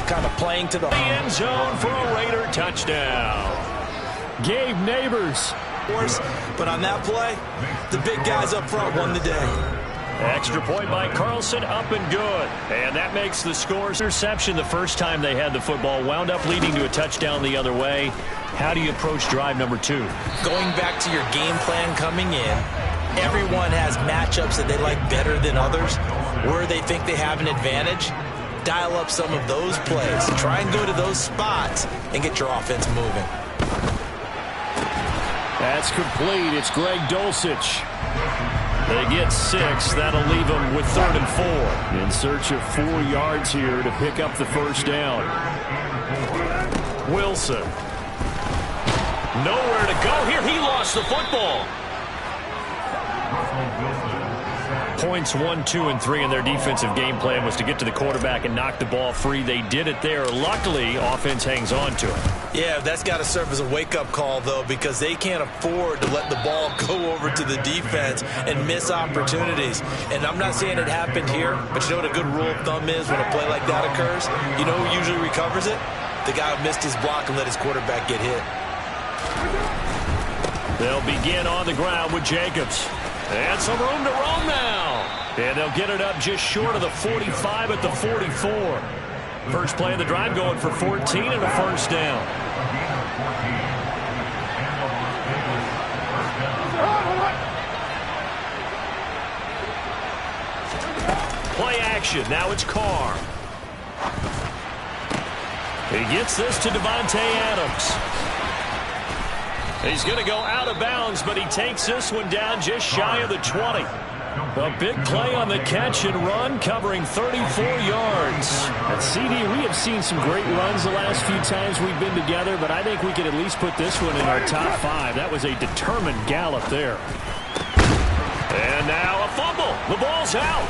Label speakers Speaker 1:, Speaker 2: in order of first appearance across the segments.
Speaker 1: kind of playing to the
Speaker 2: end zone for a Raider touchdown.
Speaker 3: Gabe Neighbors.
Speaker 1: But on that play, the big guys up front won the day.
Speaker 2: Extra point by Carlson, up and good. And that makes the score. Interception the first time they had the football, wound up leading to a touchdown the other way. How do you approach drive number 2?
Speaker 1: Going back to your game plan coming in, everyone has matchups that they like better than others, where they think they have an advantage. Dial up some of those plays. Try and go to those spots and get your offense moving.
Speaker 3: That's complete. It's Greg Dulcich.
Speaker 2: They get 6. That'll leave them with 3rd and 4.
Speaker 3: In search of 4 yards here to pick up the first down.
Speaker 2: Wilson. Nowhere to go here. He lost the football. Points 1, 2, and 3 in their defensive game plan was to get to the quarterback and knock the ball free. They did it there. Luckily, offense hangs on to it.
Speaker 1: Yeah, that's got to serve as a wake-up call, though, because they can't afford to let the ball go over to the defense and miss opportunities. And I'm not saying it happened here, but you know what a good rule of thumb is when a play like that occurs? You know who usually recovers it? The guy who missed his block and let his quarterback get hit.
Speaker 2: They'll begin on the ground with Jacobs. And some room to roam now. And they'll get it up just short of the 45 at the 44. First play of the drive going for 14 and a first down. Play action. Now it's Carr. He gets this to Devontae Adams. He's going to go out of bounds, but he takes this one down just shy of the 20. A big play on the catch and run, covering 34 yards.
Speaker 3: And CD, we have seen some great runs the last few times we've been together, but I think we could at least put this one in our top 5. That was a determined gallop there.
Speaker 2: And now a fumble. The ball's out.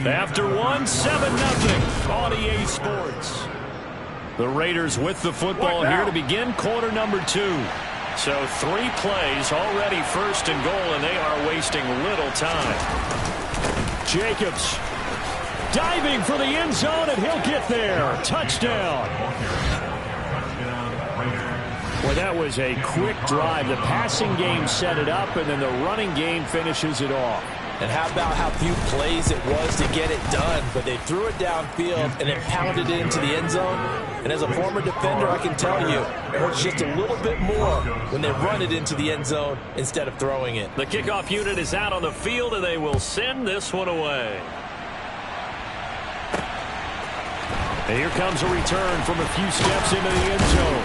Speaker 2: After 7-0 on EA Sports. The Raiders with the football here to begin quarter number 2. So 3 plays already, 1st and goal, and they are wasting little time.
Speaker 3: Jacobs diving for the end zone, and he'll get there. Touchdown. Well, that was a quick drive. The passing game set it up, and then the running game finishes it off.
Speaker 1: And how about how few plays it was to get it done, but they threw it downfield and then pounded it into the end zone. And as a former defender, I can tell you, it hurts just a little bit more when they run it into the end zone instead of throwing it.
Speaker 2: The kickoff unit is out on the field, and they will send this one away. And here comes a return from a few steps into the end zone.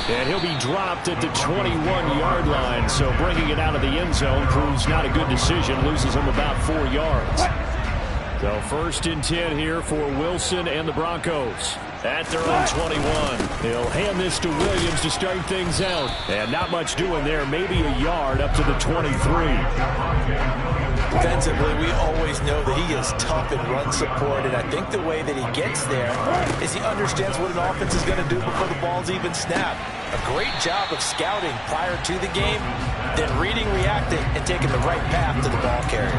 Speaker 2: And he'll be dropped at the 21-yard line, so bringing it out of the end zone proves not a good decision, loses him about 4 yards. So 1st and 10 here for Wilson and the Broncos. At their own 21. He'll hand this to Williams to start things out. And not much doing there, maybe a yard up to the 23.
Speaker 1: Defensively, we always know that he is tough in run support, and I think the way that he gets there is he understands what an offense is going to do before the ball's even snapped. A great job of scouting prior to the game, then reading, reacting, and taking the right path to the ball carrier.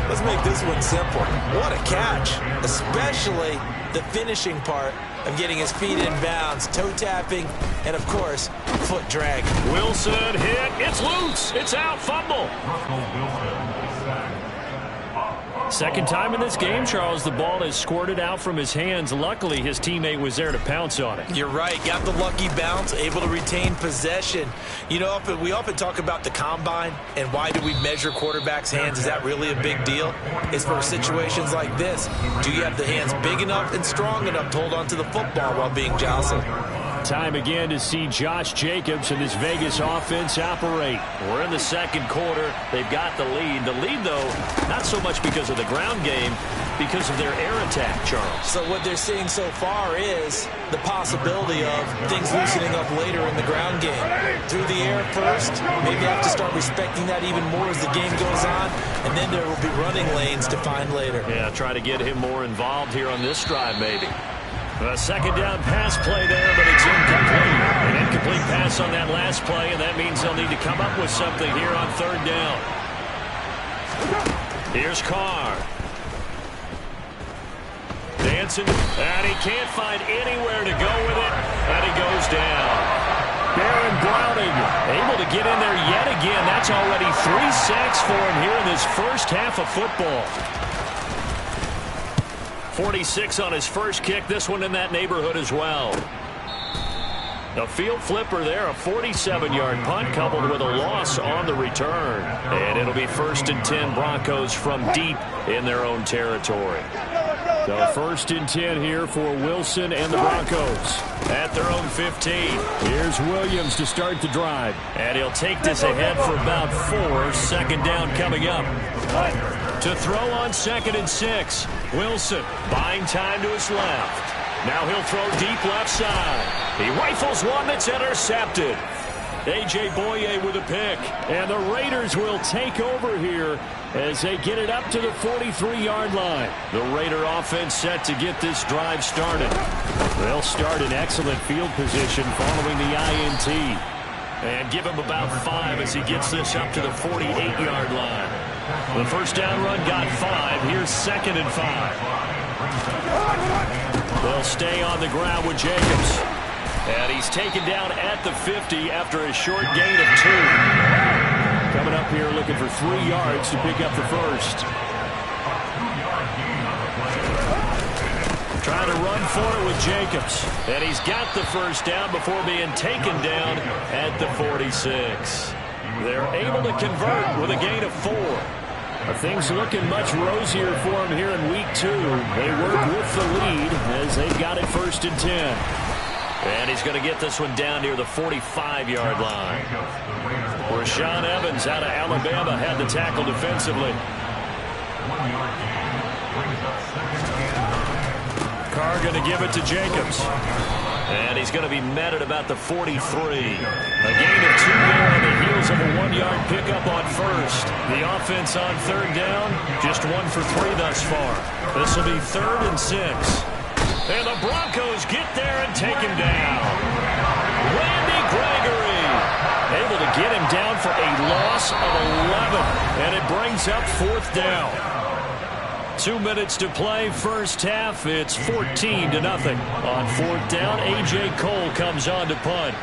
Speaker 1: Let's make this one simple. What a catch, especially the finishing part of getting his feet in bounds, toe tapping, and of course, foot drag.
Speaker 2: Wilson hit. It's loose. It's out. Fumble. Second time in this game, Charles, the ball has squirted out from his hands. Luckily, his teammate was there to pounce on it.
Speaker 1: You're right. Got the lucky bounce, able to retain possession. You know, we often talk about the combine and why do we measure quarterbacks' hands. Is that really a big deal? It's for situations like this. Do you have the hands big enough and strong enough to hold on to the football while being jostled?
Speaker 3: Time again to see Josh Jacobs and this Vegas offense operate.
Speaker 2: We're in the second quarter. They've got the lead. The lead, though, not so much because of the ground game, because of their air attack, Charles.
Speaker 1: So what they're seeing so far is the possibility of things loosening up later in the ground game. Through the air first, maybe have to start respecting that even more as the game goes on, and then there will be running lanes to find later.
Speaker 2: Yeah, try to get him more involved here on this drive, maybe. A second down pass play there, but it's incomplete. An incomplete pass on that last play, and that means they'll need to come up with something here on 3rd down. Here's Carr. Dancing, and he can't find anywhere to go with it, and he goes down. Baron Browning able to get in there yet again. That's already 3 sacks for him here in this first half of football. 46 on his first kick. This one in that neighborhood as well. A field flipper there, a 47-yard punt coupled with a loss on the return. And it'll be 1st and 10 Broncos from deep in their own territory. So 1st and 10 here for Wilson and the Broncos at their own 15.
Speaker 3: Here's Williams to start the drive.
Speaker 2: And he'll take this ahead for about 4. 2nd down coming up. To throw on 2nd and 6. Wilson buying time to his left. Now he'll throw deep left side. He rifles one that's intercepted. A.J. Boye with a pick.
Speaker 3: And the Raiders will take over here as they get it up to the 43-yard line.
Speaker 2: The Raider offense set to get this drive started.
Speaker 3: They'll start in excellent field position following the INT.
Speaker 2: And give him about 5 as he gets this up to the 48-yard line. The first down run got 5. Here's 2nd and 5. They'll stay on the ground with Jacobs. And he's taken down at the 50 after a short gain of 2.
Speaker 3: Coming up here looking for 3 yards to pick up the first.
Speaker 2: Trying to run for it with Jacobs. And he's got the first down before being taken down at the 46. They're able to convert with a gain of 4.
Speaker 3: Things looking much rosier for him here in week 2. They work with the lead as they've got it 1st and 10.
Speaker 2: And he's going to get this one down near the 45-yard line. Rashaan Evans out of Alabama had the tackle defensively. Carr going to give it to Jacobs. And he's going to be met at about the 43. A gain of 2 there on the heels of a 1-yard pickup on first. The offense on 3rd down, just 1 for 3 thus far. This will be 3rd and 6. And the Broncos get there and take him down. Randy Gregory able to get him down for a loss of 11. And it brings up 4th down. 2 minutes to play, first half. It's 14-0. On 4th down, A.J. Cole comes on to punt.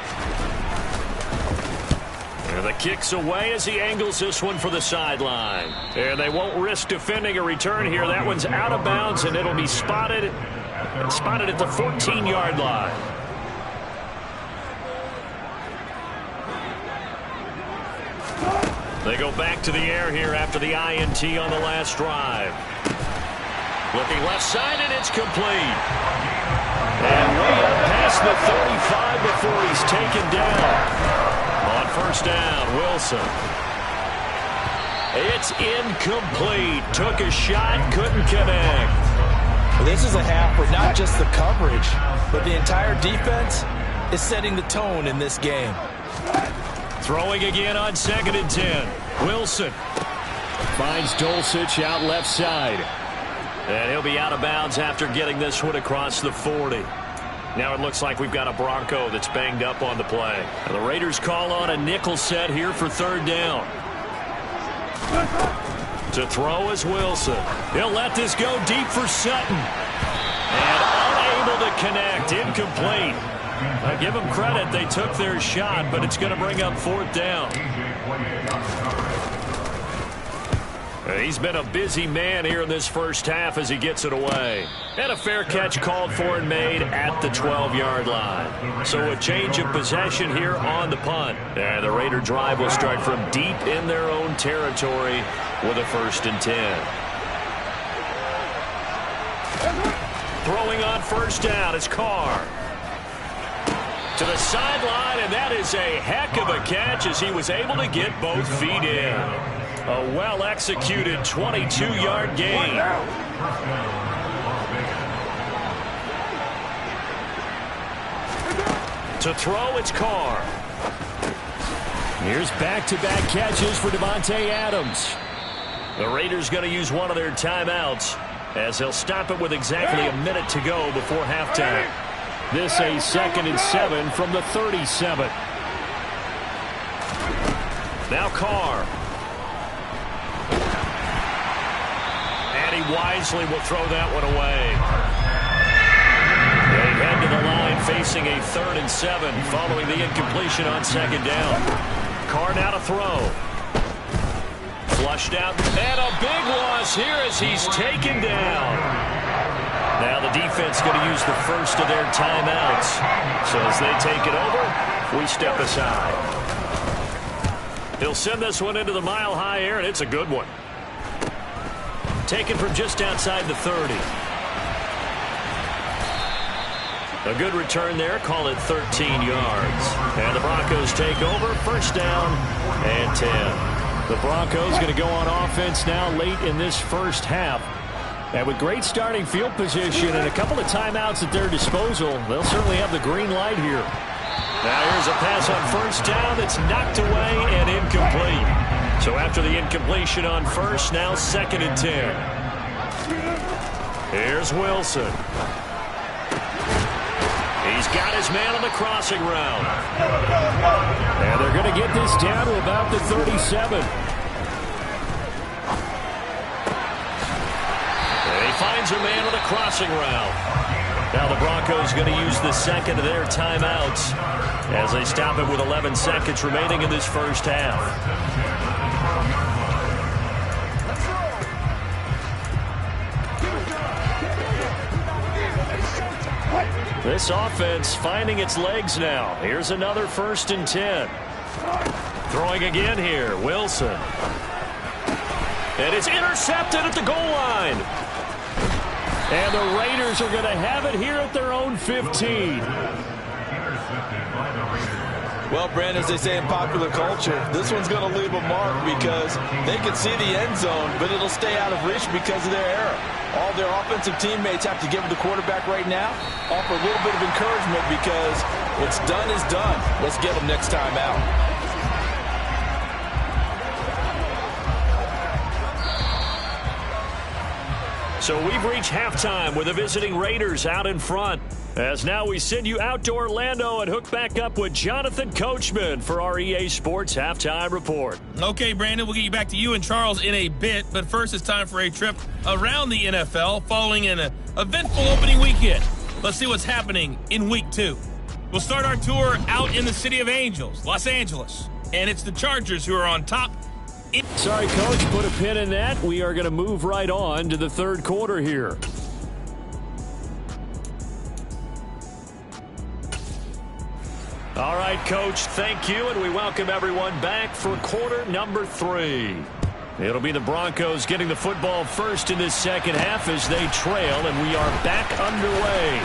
Speaker 2: And the kick's away as he angles this one for the sideline. And they won't risk defending a return here. That one's out of bounds, and it'll be spotted at the 14-yard line. They go back to the air here after the INT on the last drive. Looking left side, and it's complete. And way up past the 35 before he's taken down. On 1st down, Wilson. It's incomplete. Took a shot, couldn't connect.
Speaker 1: Well, this is a half where not just the coverage, but the entire defense is setting the tone in this game.
Speaker 2: Throwing again on 2nd and 10. Wilson
Speaker 3: finds Dulcich out left side.
Speaker 2: And he'll be out of bounds after getting this one across the 40. Now it looks like we've got a Bronco that's banged up on the play. And the Raiders call on a nickel set here for 3rd down. To throw is Wilson. He'll let this go deep for Sutton. And unable to connect. Incomplete. I give them credit. They took their shot, but it's going to bring up 4th down. He's been a busy man here in this first half as he gets it away. And a fair catch called for and made at the 12-yard line. So a change of possession here on the punt. And the Raider drive will start from deep in their own territory with a 1st and 10. Throwing on 1st down is Carr. To the sideline, and that is a heck of a catch as he was able to get both feet in. A well-executed 22-yard gain. To throw, it's Carr.
Speaker 3: Here's back-to-back catches for Davante Adams.
Speaker 2: The Raiders going to use one of their timeouts as they'll stop it with exactly a minute to go before halftime.
Speaker 3: This a 2nd and 7 from the 37.
Speaker 2: Now Carr. wisely will throw that one away. They head to the line facing a 3rd and 7 following the incompletion on 2nd down. Carr now to throw. Flushed out, and a big loss here as he's taken down. Now the defense going to use the first of their timeouts. So as they take it over, we step aside. He'll send this one into the mile-high air, and it's a good one. Taken from just outside the 30. A good return there, call it 13 yards. And the Broncos take over, 1st down and 10. The Broncos going to go on offense now late in this first half. And with great starting field position and a couple of timeouts at their disposal, they'll certainly have the green light here. Now here's a pass on 1st down that's knocked away and incomplete. So after the incompletion on 1st, now 2nd and 10. Here's Wilson. He's got his man on the crossing route.
Speaker 3: And they're going to get this down to about the 37.
Speaker 2: And he finds a man on the crossing route. Now the Broncos going to use the 2nd of their timeouts as they stop it with 11 seconds remaining in this first half. This offense finding its legs now. Here's another 1st and 10. Throwing again here, Wilson. And it's intercepted at the goal line.
Speaker 3: And the Raiders are going to have it here at their own 15.
Speaker 1: Well, Brandon, as they say in popular culture, this one's going to leave a mark because they can see the end zone, but it'll stay out of reach because of their error. All their offensive teammates have to give the quarterback right now, offer a little bit of encouragement because what's done is done. Let's get them next time out.
Speaker 2: So we've reached halftime with the visiting Raiders out in front. As now we send you out to Orlando and hook back up with Jonathan Coachman for our EA Sports Halftime Report.
Speaker 4: Okay, Brandon, we'll get you back to you and Charles in a bit, but first it's time for a trip around the NFL following an eventful opening weekend. Let's see what's happening in Week 2. We'll start our tour out in the City of Angels, Los Angeles, and it's the Chargers who are on top.
Speaker 3: Sorry, Coach, put a pin in that. We are going to move right on to the 3rd quarter here.
Speaker 2: All right, Coach, thank you, and we welcome everyone back for quarter number 3. It'll be the Broncos getting the football first in this second half as they trail, and we are back underway.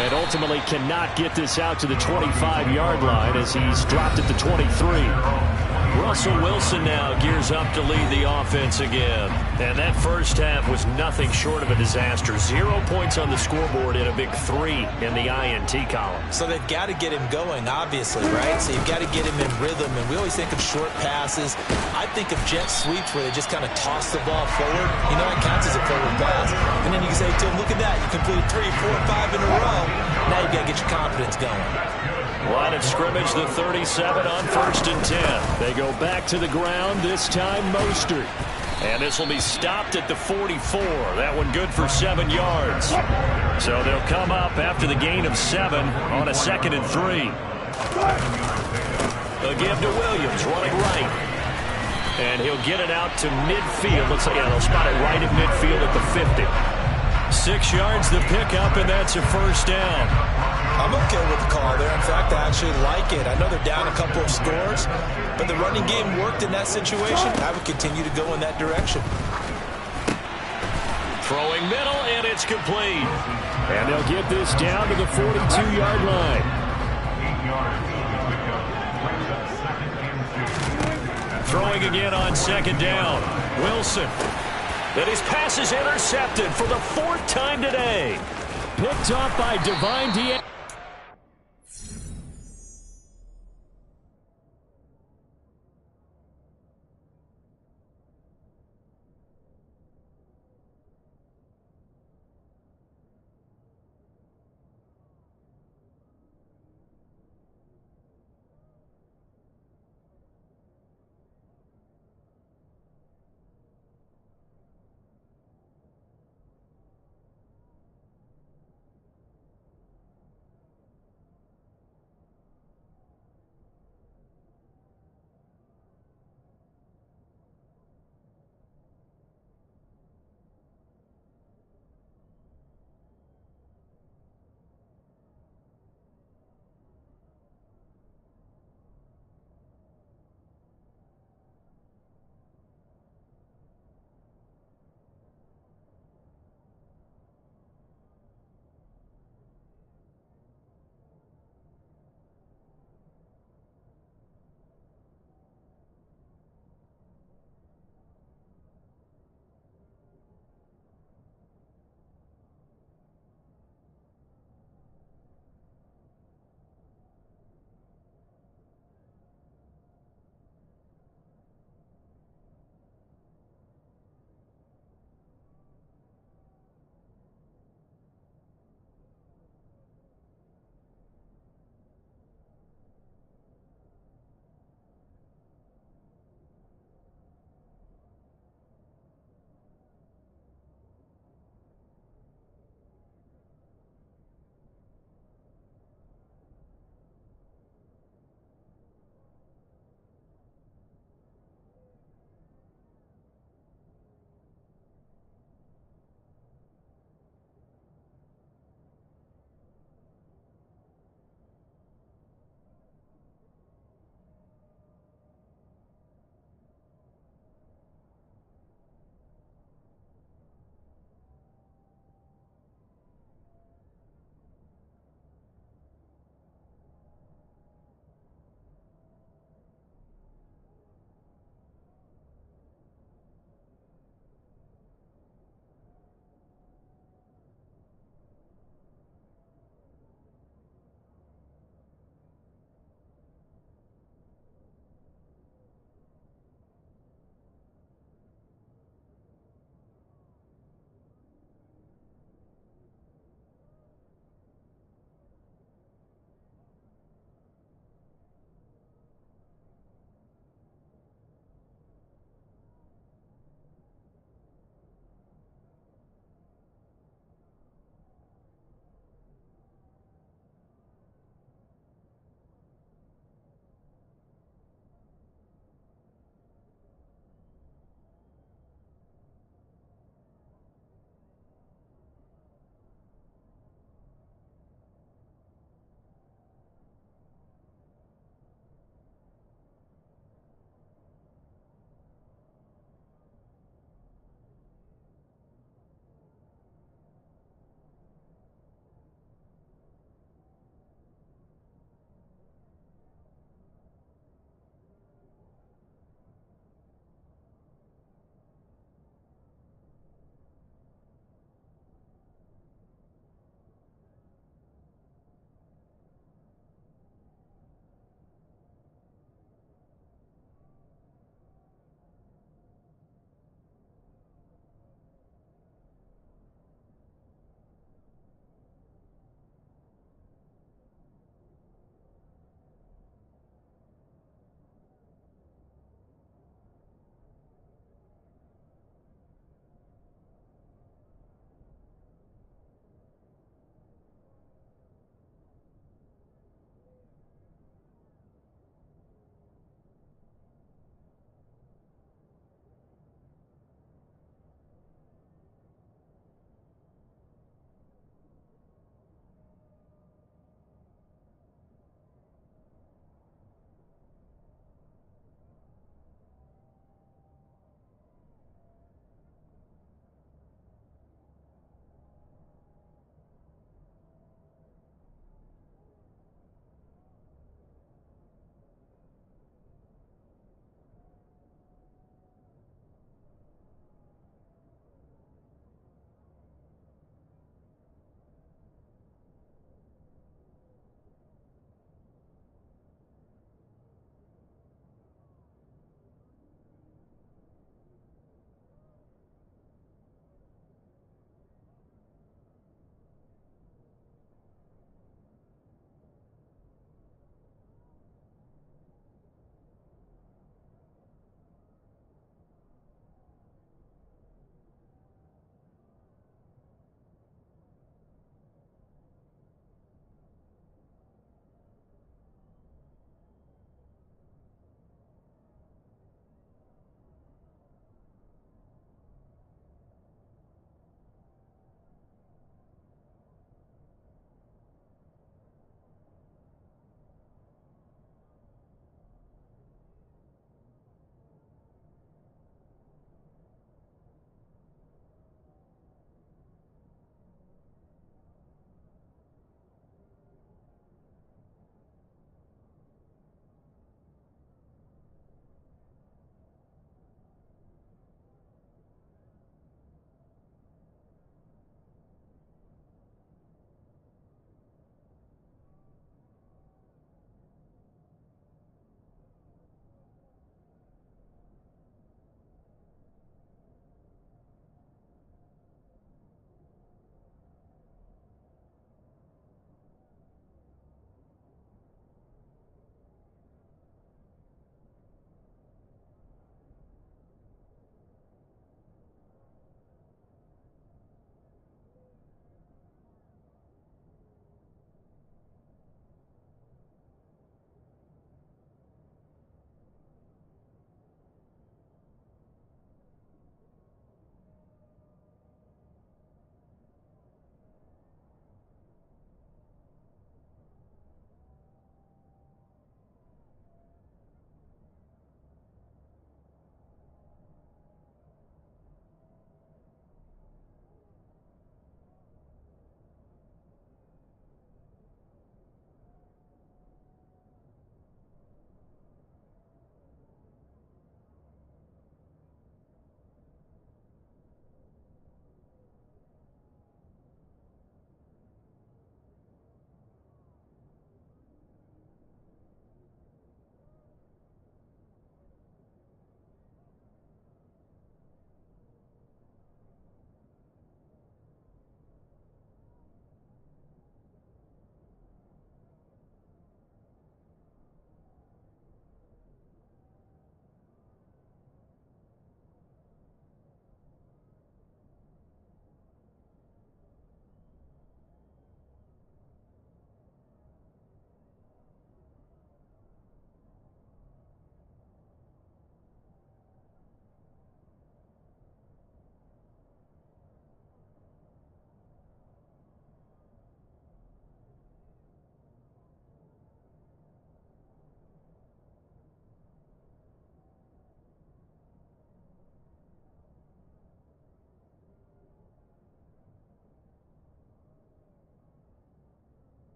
Speaker 2: And ultimately cannot get this out to the 25-yard line as he's dropped at the 23. Russell Wilson now gears up to lead the offense again. And that first half was nothing short of a disaster. 0 points on the scoreboard and a big 3 in the INT column.
Speaker 1: So they've got to get him going, obviously, right? So you've got to get him in rhythm. And we always think of short passes. I think of jet sweeps where they just kind of toss the ball forward. You know, that counts as a forward pass. And then you can say to him, look at that. You completed 3, 4, 5 in a row. Now you've got to get your confidence going.
Speaker 2: Line of scrimmage, the 37 on 1st and 10.
Speaker 3: They go back to the ground, this time Mostert.
Speaker 2: And this will be stopped at the 44. That one good for 7 yards. So they'll come up after the gain of 7 on a 2nd and 3. They'll give to Williams, running right. And he'll get it out to midfield. Looks like they'll spot it right at midfield at the 50. 6 yards the pickup, and that's a 1st down.
Speaker 1: I'm okay with the call there. In fact, I actually like it. I know they're down a couple of scores, but the running game worked in that situation. I would continue to go in that direction.
Speaker 2: Throwing middle, and it's complete.
Speaker 3: And they'll get this down to the 42-yard line.
Speaker 2: Throwing again on 2nd down. Wilson. And his pass is intercepted for the 4th time today.
Speaker 3: Picked off by Divine Diaz.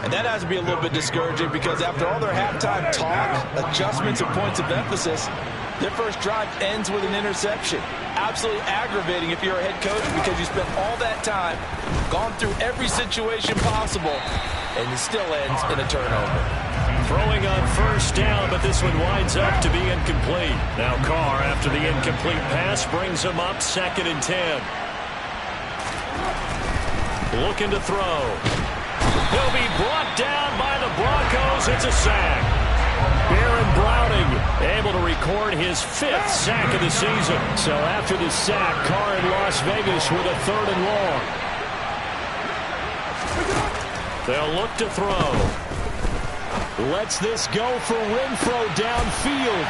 Speaker 1: And that has to be a little bit discouraging because after all their halftime talk, adjustments, and points of emphasis, their first drive ends with an interception. Absolutely aggravating if you're a head coach because you spent all that time, gone through every situation possible, and it still ends in a turnover.
Speaker 2: Throwing on first down, but this one winds up to be incomplete. Now Carr, after the incomplete pass, brings him up 2nd and 10. Looking to throw. He'll be brought down by the Broncos. It's a sack. Baron Browning able to record his 5th sack of the season. So after the sack, Carr in Las Vegas with a 3rd and long. They'll look to throw. Lets this go for Renfro downfield.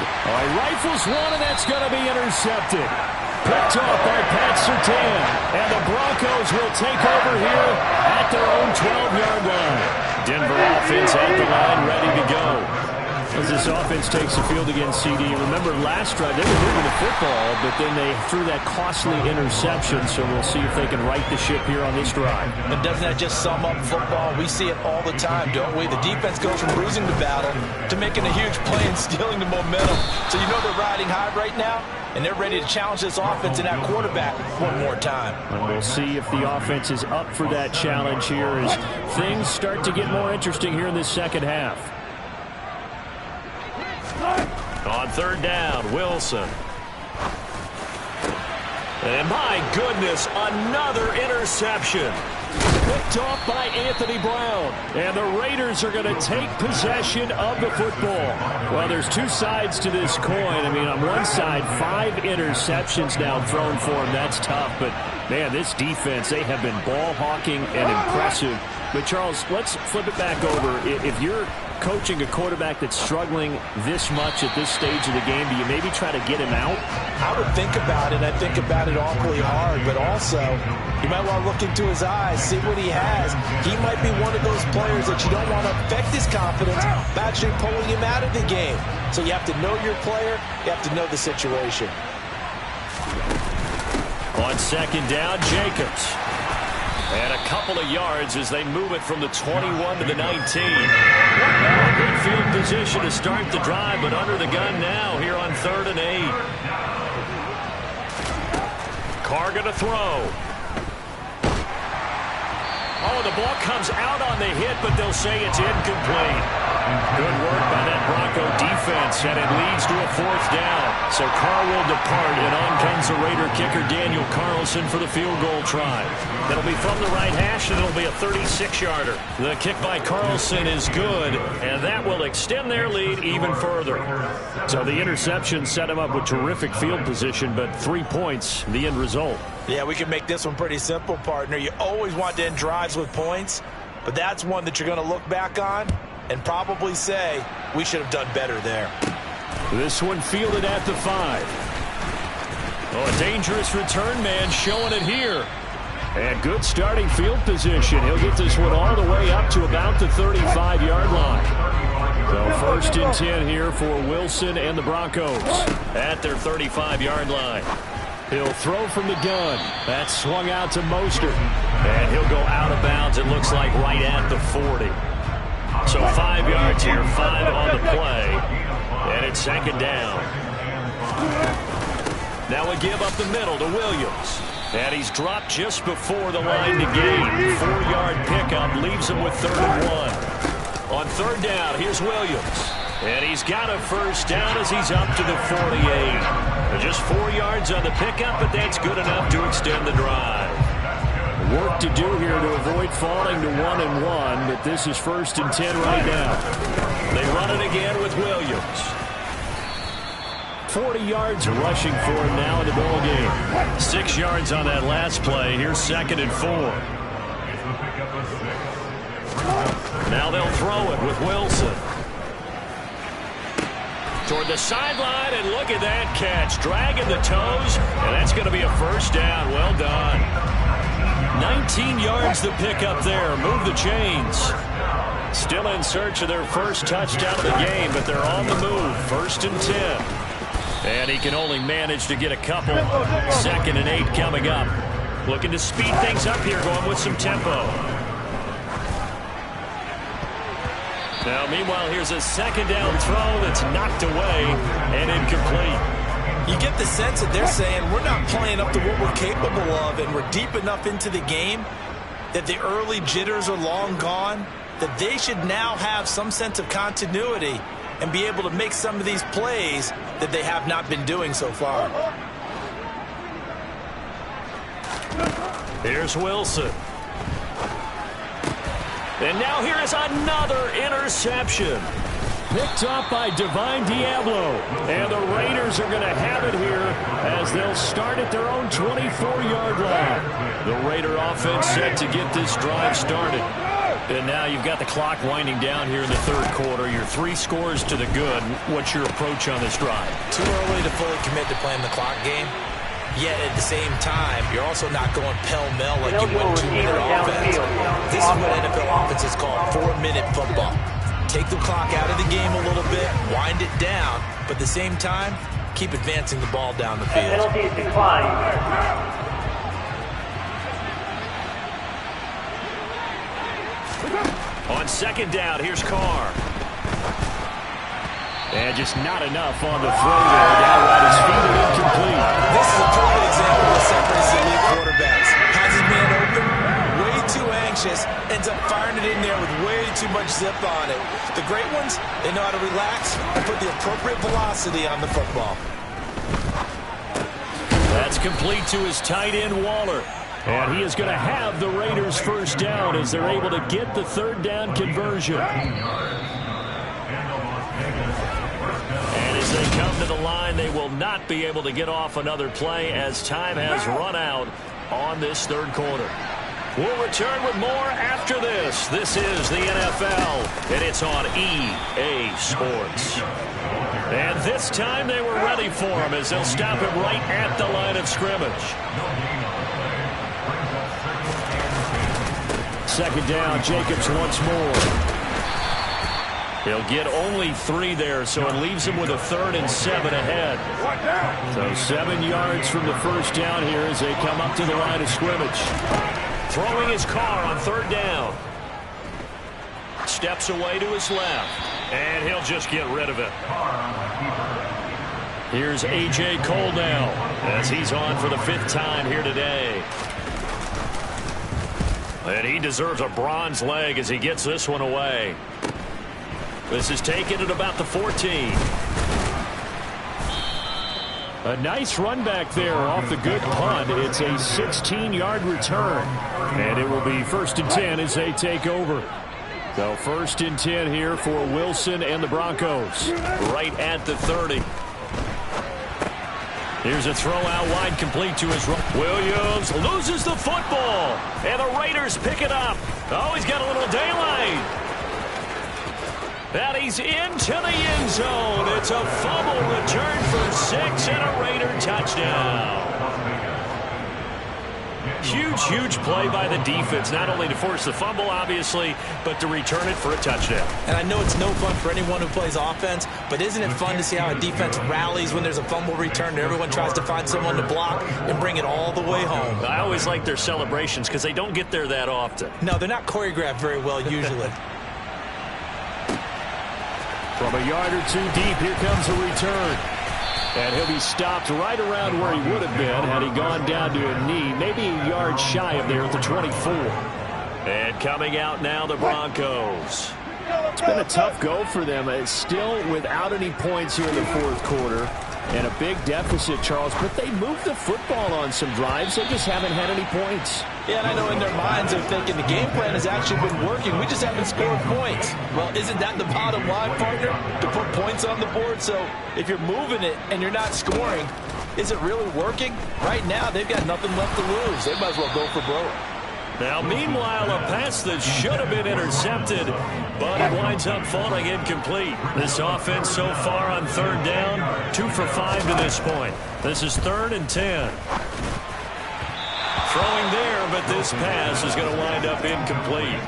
Speaker 2: Rifles one, and that's going to be intercepted. Picked off by Pat Surtain. And the Broncos will take over here at their own 12-yard line. Denver offense at the line, ready to go. As this offense takes the field against CD, remember last drive they were moving the football, but then they threw that costly interception, so we'll see if they can right the ship here on this drive.
Speaker 1: And doesn't that just sum up football? We see it all the time, don't we? The defense goes from losing the battle to making a huge play and stealing the momentum. So you know they're riding high right now, and they're ready to challenge this offense and that quarterback one more time.
Speaker 3: And we'll see if the offense is up for that challenge here as things start to get more interesting here in this second half.
Speaker 2: On 3rd down, Wilson. And my goodness, another interception. Picked off by Anthony Brown. And the Raiders are going to take possession of the football. Well, there's two sides to this coin. I mean, on one side, 5 interceptions now thrown for him. That's tough. But, man, this defense, they have been ball hawking and impressive. But, Charles, let's flip it back over. If you're coaching a quarterback that's struggling this much at this stage of the game, do you maybe try to get him out?
Speaker 1: I would think about it. I think about it awfully hard, but also you might want to look into his eyes, see what he has. He might be one of those players that you don't want to affect his confidence by actually pulling him out of the game. So you have to know your player. You have to know the situation.
Speaker 2: On 2nd down, Jacobs. And a couple of yards as they move it from the 21 to the 19. Good field position to start the drive, but under the gun now here on 3rd and 8. Carr going to throw. Oh, the ball comes out on the hit, but they'll say it's incomplete. Good work by that Bronco defense, and it leads to a 4th down. So Carr will depart, and on comes the Raider kicker Daniel Carlson for the field goal try. It'll be from the right hash, and it'll be a 36-yarder. The kick by Carlson is good, and that will extend their lead even further. So the interception set him up with terrific field position, but 3 points, the end result.
Speaker 1: Yeah, we can make this one pretty simple, partner. You always want to end drives with points, but that's one that you're going to look back on and probably say, we should have done better there.
Speaker 2: This one fielded at the 5. Oh, a dangerous return man showing it here. And good starting field position. He'll get this one all the way up to about the 35-yard line. So 1st and 10 here for Wilson and the Broncos at their 35-yard line. He'll throw from the gun. That's swung out to Mostert. And he'll go out of bounds, it looks like, right at the 40. So 5 yards here, 5 on the play. And it's 2nd down. Now we give up the middle to Williams. And he's dropped just before the line to gain. 4-yard pickup leaves him with 3rd and 1. On 3rd down, here's Williams. And he's got a 1st down as he's up to the 48. Just 4 yards on the pickup, but that's good enough to extend the drive.
Speaker 3: Work to do here to avoid falling to 1-1, but this is 1st and 10 right now.
Speaker 2: They run it again with Williams.
Speaker 3: 40 yards rushing for him now in the ball game.
Speaker 2: 6 yards on that last play. Here's 2nd and 4. Now they'll throw it with Wilson. Toward the sideline, and look at that catch. Dragging the toes, and that's going to be a 1st down. Well done. 19 yards to pick up there. Move the chains. Still in search of their first touchdown of the game, but they're on the move. 1st and 10. And he can only manage to get a couple. 2nd and 8 coming up. Looking to speed things up here, going with some tempo.
Speaker 3: Now, meanwhile, here's a second down throw that's knocked away and incomplete.
Speaker 1: You get the sense that they're saying we're not playing up to what we're capable of, and we're deep enough into the game that the early jitters are long gone, that they should now have some sense of continuity and be able to make some of these plays that they have not been doing so far.
Speaker 3: Here's Wilson. And now here is another interception. Picked up by Divine Diablo. And the Raiders are going to have it here as they'll start at their own 24-yard line. The Raider offense set to get this drive started. And now you've got the clock winding down here in the third quarter. You're 3 scores to the good. What's your approach on this drive?
Speaker 1: Too early to fully commit to playing the clock game. Yet at the same time, you're also not going pell-mell like you would 2-minute offense. This is what NFL offenses call 4-minute football. Take the clock out of the game a little bit, wind it down, but at the same time, keep advancing the ball down the field.
Speaker 5: Penalties declined.
Speaker 3: On second down, here's Carr. And just not enough on the throw there. Down at his feet and incomplete.
Speaker 1: This is a perfect example of what separates elite quarterbacks. Has his man open, way too anxious, ends up firing it in there with way too much zip on it. The great ones, they know how to relax and put the appropriate velocity on the football.
Speaker 3: That's complete to his tight end, Waller. And he is going to have the Raiders first down as they're able to get the third down conversion. And as they come to the line, they will not be able to get off another play as time has run out on this third quarter. We'll return with more after this. This is the NFL, and it's on EA Sports. And this time they were ready for him as they'll stop him right at the line of scrimmage. Second down, Jacobs once more. He'll get only 3 there, so it leaves him with a 3rd and 7 ahead. So 7 yards from the first down here as they come up to the line of scrimmage. Throwing his Carr on 3rd down. Steps away to his left, and he'll just get rid of it. Here's A.J. Cole now as he's on for the 5th time here today. And he deserves a bronze leg as he gets this one away. This is taken at about the 14. A nice run back there off the good punt. It's a 16-yard return. And it will be 1st and 10 as they take over. So 1st and 10 here for Wilson and the Broncos. Right at the 30. Here's a throw out wide, complete to his right. Williams loses the football. And the Raiders pick it up. Oh, he's got a little daylight. And he's into the end zone. It's a fumble return for 6 and a Raider touchdown. Huge play by the defense, not only to force the fumble, obviously, but to return it for a touchdown.
Speaker 1: And I know it's no fun for anyone who plays offense, but isn't it fun to see how a defense rallies when there's a fumble return and everyone tries to find someone to block and bring it all the way home?
Speaker 3: I always like their celebrations because they don't get there that often.
Speaker 1: No, they're not choreographed very well usually.
Speaker 3: From a yard or 2 deep, here comes a return. And he'll be stopped right around where he would have been had he gone down to a knee, maybe a yard shy of there at the 24. And coming out now, the Broncos. It's been a tough go for them. It's still without any points here in the 4th quarter. And a big deficit, Charles, but they moved the football on some drives. They just haven't had any points.
Speaker 1: Yeah, and I know in their minds they're thinking the game plan has actually been working. We just haven't scored points. Well, isn't that the bottom line, partner? To put points on the board. So if you're moving it and you're not scoring, is it really working? Right now, they've got nothing left to lose. They might as well go for broke.
Speaker 3: Now, meanwhile, a pass that should have been intercepted, but it winds up falling incomplete. This offense so far on 3rd down, 2 for 5 to this point. This is 3rd and 10. Throwing there, but this pass is going to wind up incomplete.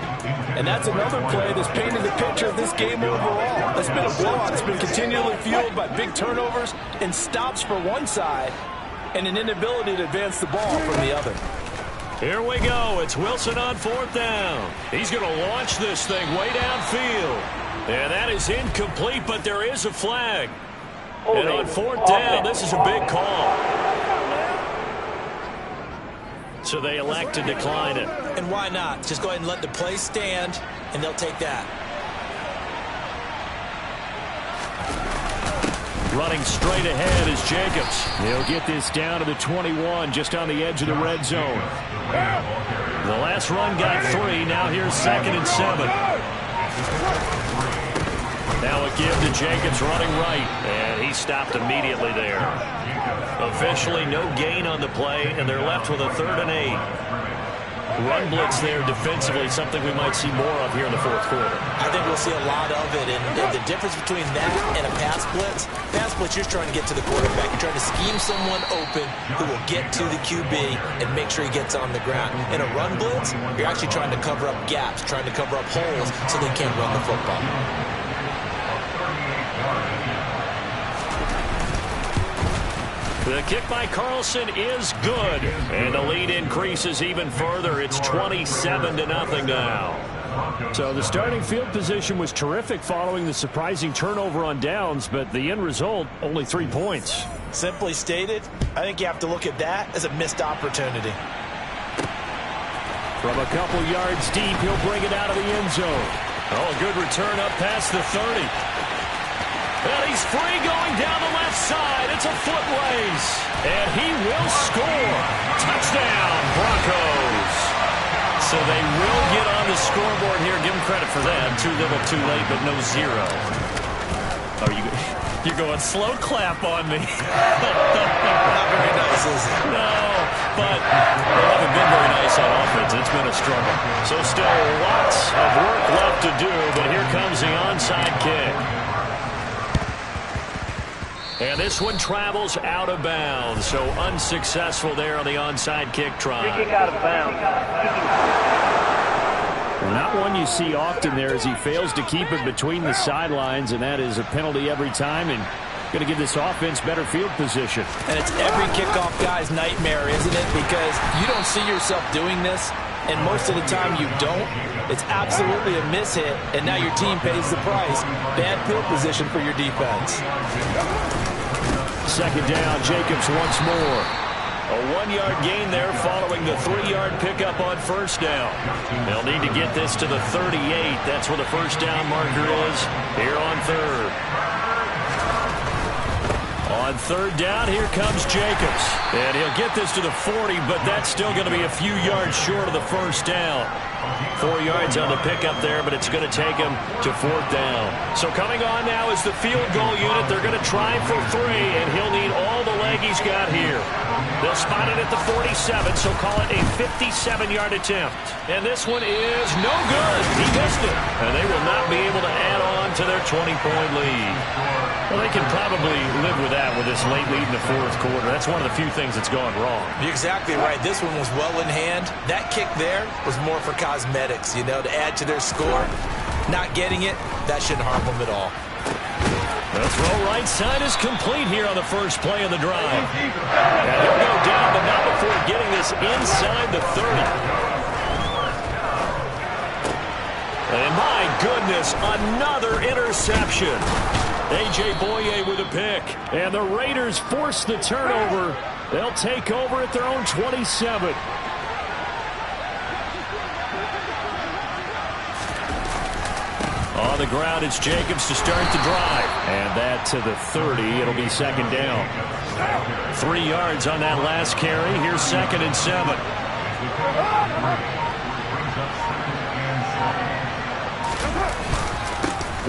Speaker 1: And that's another play that's painted the picture of this game overall. It's been a blowout. It's been continually fueled by big turnovers and stops for one side and an inability to advance the ball from the other.
Speaker 2: Here we go. It's Wilson on 4th down. He's going to launch this thing way downfield. And that is incomplete, but there is a flag. And on 4th down, this is a big call. So they elect to decline it.
Speaker 1: And why not? Just go ahead and let the play stand, and they'll take that.
Speaker 2: Running straight ahead is Jacobs. He'll get this down to the 21, just on the edge of the red zone. The last run got 3. Now here's 2nd and 7. Now a give to Jacobs running right. And he stopped immediately there. Officially no gain on the play, and they're left with a 3rd and 8. Run blitz there defensively, something we might see more of here in the 4th quarter.
Speaker 1: I think we'll see a lot of it, and the difference between that and a pass blitz, you're trying to get to the quarterback. You're trying to scheme someone open who will get to the QB and make sure he gets on the ground. In a run blitz, you're actually trying to cover up gaps, trying to cover up holes so they can't run the football.
Speaker 2: The kick by Carlson is good, and the lead increases even further. It's 27-0 now.
Speaker 3: So the starting field position was terrific following the surprising turnover on downs, but the end result, only 3 points.
Speaker 1: Simply stated, I think you have to look at that as a missed opportunity.
Speaker 3: From a couple yards deep, he'll bring it out of the end zone.
Speaker 2: Oh, a good return up past the 30. And he's free going down the left side. It's a foot race. And he will score. Touchdown, Broncos. So they will get on the scoreboard here. Give them credit for that. Too little, too late, but no 0.
Speaker 3: Oh, you're going slow clap on me.
Speaker 1: Not very nice, is it?
Speaker 2: No, but they haven't been very nice on offense. It's been a struggle. So still lots of work left to do, but here comes the onside kick. And this one travels out of bounds, so unsuccessful there on the onside kick try.
Speaker 5: Free kick out of bounds.
Speaker 3: Not one you see often there as he fails to keep it between the sidelines, and that is a penalty every time, and going to give this offense better field position.
Speaker 1: And it's every kickoff guy's nightmare, isn't it? Because you don't see yourself doing this, and most of the time you don't. It's absolutely a mishit, and now your team pays the price. Bad field position for your defense.
Speaker 3: 2nd down, Jacobs once more.
Speaker 2: A 1-yard gain there following the 3-yard pickup on 1st down. They'll need to get this to the 38. That's where the 1st down marker is here on 3rd. On 3rd down, here comes Jacobs. And he'll get this to the 40, but that's still going to be a few yards short of the 1st down. 4 yards on the pickup there, but it's going to take him to 4th down. So coming on now is the field goal unit. They're going to try for 3, and he'll need all the leg he's got here. They'll spot it at the 47, so call it a 57-yard attempt. And this one is no good. He missed it. And they will not be able to add on to their 20-point lead. Well, they can probably live with that with this late lead in the 4th quarter. That's one of the few things that's gone wrong.
Speaker 1: You're exactly right. This one was well in hand. That kick there was more for cosmetics, to add to their score. Not getting it, that shouldn't harm them at all.
Speaker 2: The throw right side is complete here on the first play of the drive. And he'll go down, but not before getting this inside the 30. And my goodness, another interception. A.J. Boye with a pick.
Speaker 3: And the Raiders force the turnover. They'll take over at their own 27.
Speaker 2: On the ground, it's Jacobs to start the drive. And that to the 30. It'll be 2nd down. 3 yards on that last carry. Here's 2nd and 7.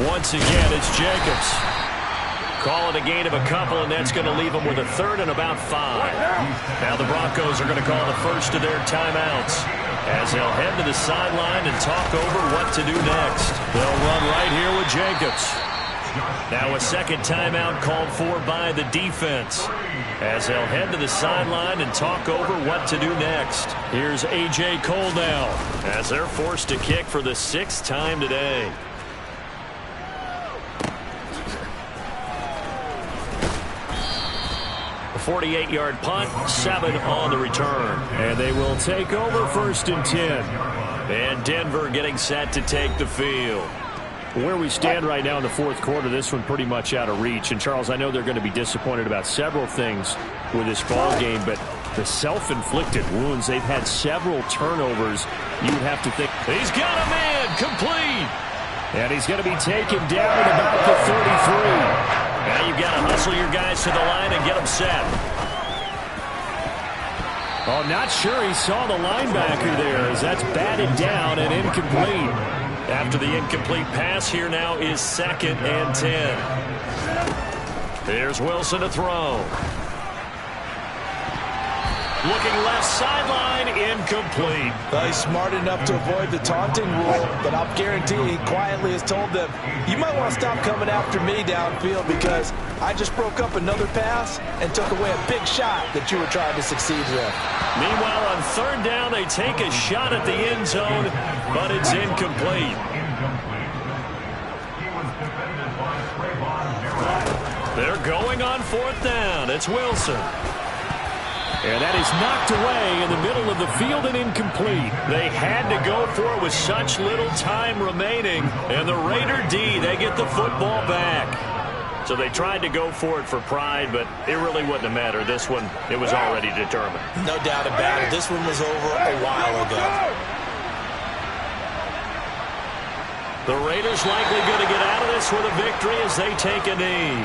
Speaker 2: Once again, it's Jacobs. Call it a gain of a couple, and that's going to leave them with a 3rd and about 5. Now the Broncos are going to call the first of their timeouts as they'll head to the sideline and talk over what to do next. They'll run right here with Jacobs. Now a 2nd timeout called for by the defense as they'll head to the sideline and talk over what to do next. Here's A.J. Cole now as they're forced to kick for the 6th time today. 48-yard punt, 7 on the return.
Speaker 3: And they will take over 1st and 10.
Speaker 2: And Denver getting set to take the field.
Speaker 3: Where we stand right now in the 4th quarter, this one pretty much out of reach. And, Charles, I know they're going to be disappointed about several things with this ball game, but the self-inflicted wounds, they've had several turnovers. You would have to think.
Speaker 2: He's got a man, complete.
Speaker 3: And he's going to be taken down at about the 33.
Speaker 2: Now you've got to hustle your guys to the line and get them set.
Speaker 3: Oh, not sure he saw the linebacker there as that's batted down and incomplete.
Speaker 2: After the incomplete pass, here now is 2nd and 10. Here's Wilson to throw. Looking left sideline, incomplete.
Speaker 1: Well, he's smart enough to avoid the taunting rule, but I'll guarantee he quietly has told them, you might want to stop coming after me downfield because I just broke up another pass and took away a big shot that you were trying to succeed with.
Speaker 2: Meanwhile, on 3rd down, they take a shot at the end zone, but it's incomplete. They're going on 4th down. It's Wilson.
Speaker 3: And that is knocked away in the middle of the field and incomplete.
Speaker 2: They had to go for it with such little time remaining. And the Raider D, they get the football back. So they tried to go for it for pride, but it really wouldn't have mattered. This one, it was already determined.
Speaker 1: No doubt about it. This one was over a while ago.
Speaker 2: The Raiders likely going to get out of this with a victory as they take a knee.